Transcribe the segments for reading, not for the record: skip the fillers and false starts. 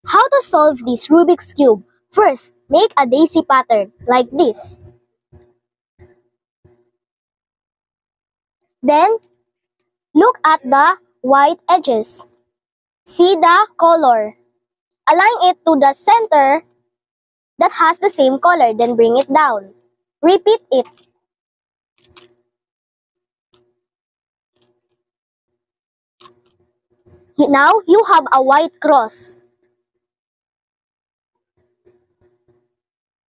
How to solve this Rubik's Cube? First, make a daisy pattern like this. Then, look at the white edges. See the color. Align it to the center that has the same color, then bring it down. Repeat it. Now, you have a white cross.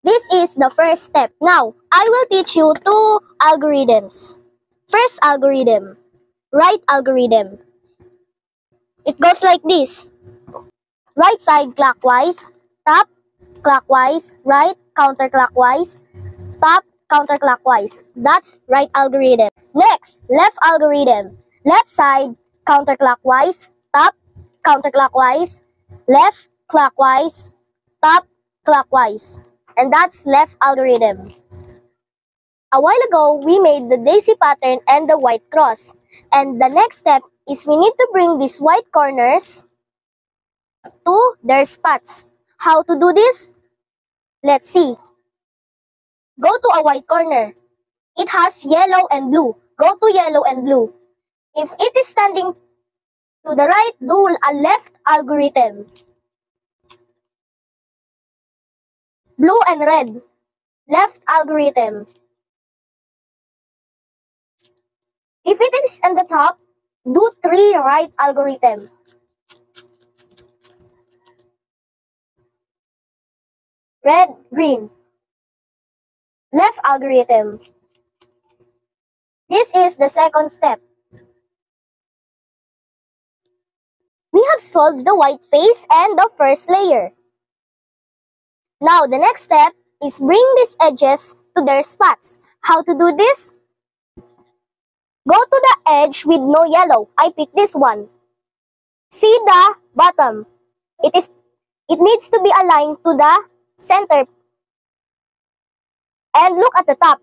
This is the first step. Now, I will teach you two algorithms. First algorithm, right algorithm. It goes like this. Right side clockwise, top clockwise, right counterclockwise, top counterclockwise. That's right algorithm. Next, left algorithm. Left side counterclockwise, top counterclockwise, left clockwise, top clockwise. And that's left algorithm. A while ago, we made the daisy pattern and the white cross. And the next step is we need to bring these white corners to their spots. How to do this? Let's see. Go to a white corner. It has yellow and blue. Go to yellow and blue. If it is standing to the right, do a left algorithm. Blue and red. Left algorithm. If it is on the top, do 3 right algorithm. Red, green. Left algorithm. This is the second step. We have solved the white face and the first layer. Now, the next step is bring these edges to their spots. How to do this? Go to the edge with no yellow. I pick this one. See the bottom. It needs to be aligned to the center. And look at the top.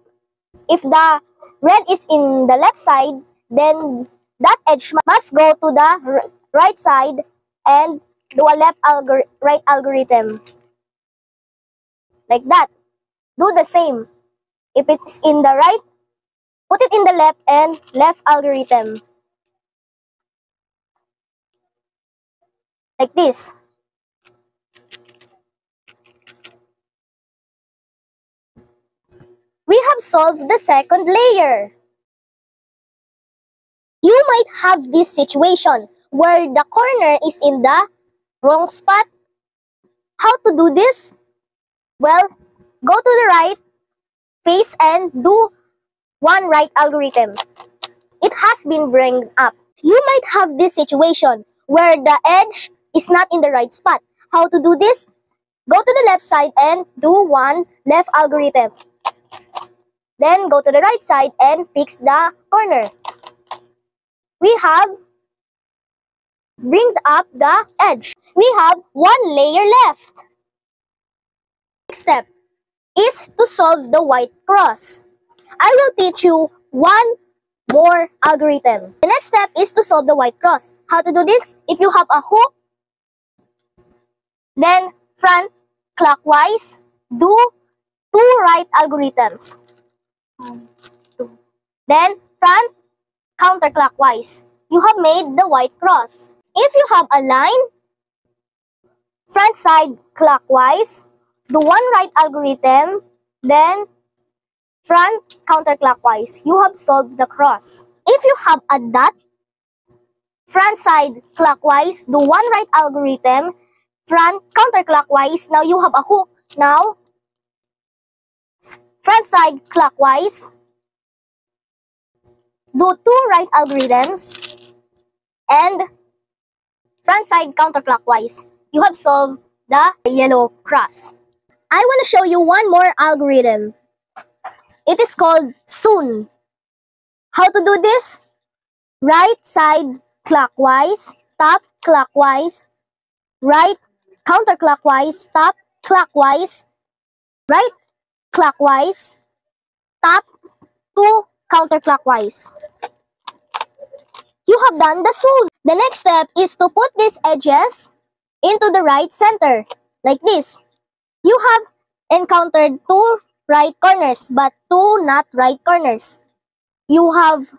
If the red is in the left side, then that edge must go to the right side and do a right algorithm. Like that. Do the same. If it's in the right, put it in the left and left algorithm. Like this. We have solved the second layer. You might have this situation where the corner is in the wrong spot. How to do this? Well, go to the right face and do one right algorithm. It has been bring up. You might have this situation where the edge is not in the right spot. How to do this? Go to the left side and do one left algorithm. Then go to the right side and fix the corner. We have bring up the edge. We have one layer left. Next step is to solve the white cross. I will teach you one more algorithm. The next step is to solve the white cross. How to do this? If you have a hook, then front clockwise, do 2 right algorithms. 1, 2. Then front counterclockwise. You have made the white cross. If you have a line, front side clockwise, do 1 right algorithm, then front counterclockwise. You have solved the cross. If you have a dot, front side clockwise, do 1 right algorithm, front counterclockwise. Now you have a hook. Now, front side clockwise, do 2 right algorithms, and front side counterclockwise. You have solved the yellow cross. I want to show you one more algorithm. It is called soon. How to do this? Right side clockwise, top clockwise, right counterclockwise, top clockwise, right clockwise, top 2 counterclockwise. You have done the soon. The next step is to put these edges into the right center, like this. You have encountered two right corners, but two not right corners. You have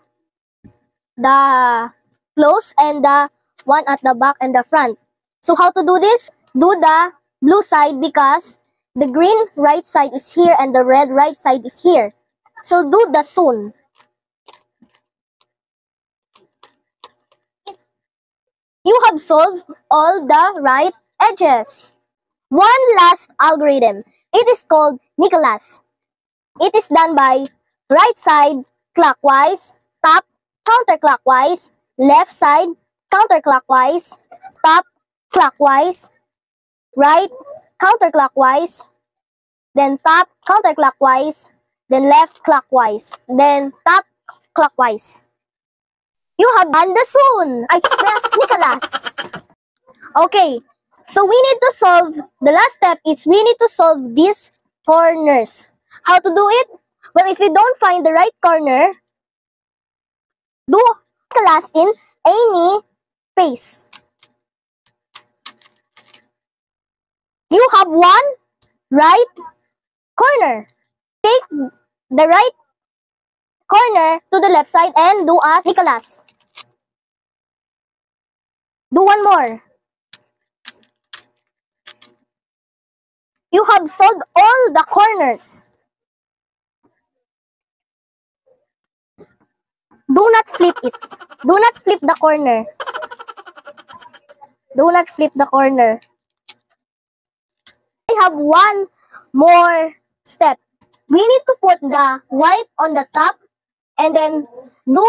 the close and the one at the back and the front. So how to do this? Do the blue side because the green right side is here and the red right side is here. So do the soon. You have solved all the right edges. One last algorithm. It is called Nicholas. It is done by right side clockwise, top counterclockwise, left side counterclockwise, top clockwise, right counterclockwise, then top counterclockwise, then left clockwise, then top clockwise. You have done the soon. The Nicholas. Okay, so we need to solve, the last step is we need to solve these corners. How to do it? Well, if you don't find the right corner, do Nicholas in any face. You have one right corner. Take the right corner to the left side and do as Nicholas. Do one more. You have solved all the corners. Do not flip it. Do not flip the corner. Do not flip the corner. I have one more step. We need to put the white on the top and then do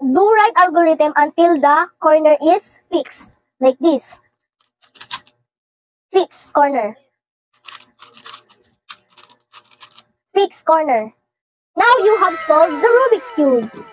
right algorithm until the corner is fixed. Like this. Fixed corner. Fixed corner. Now you have solved the Rubik's Cube.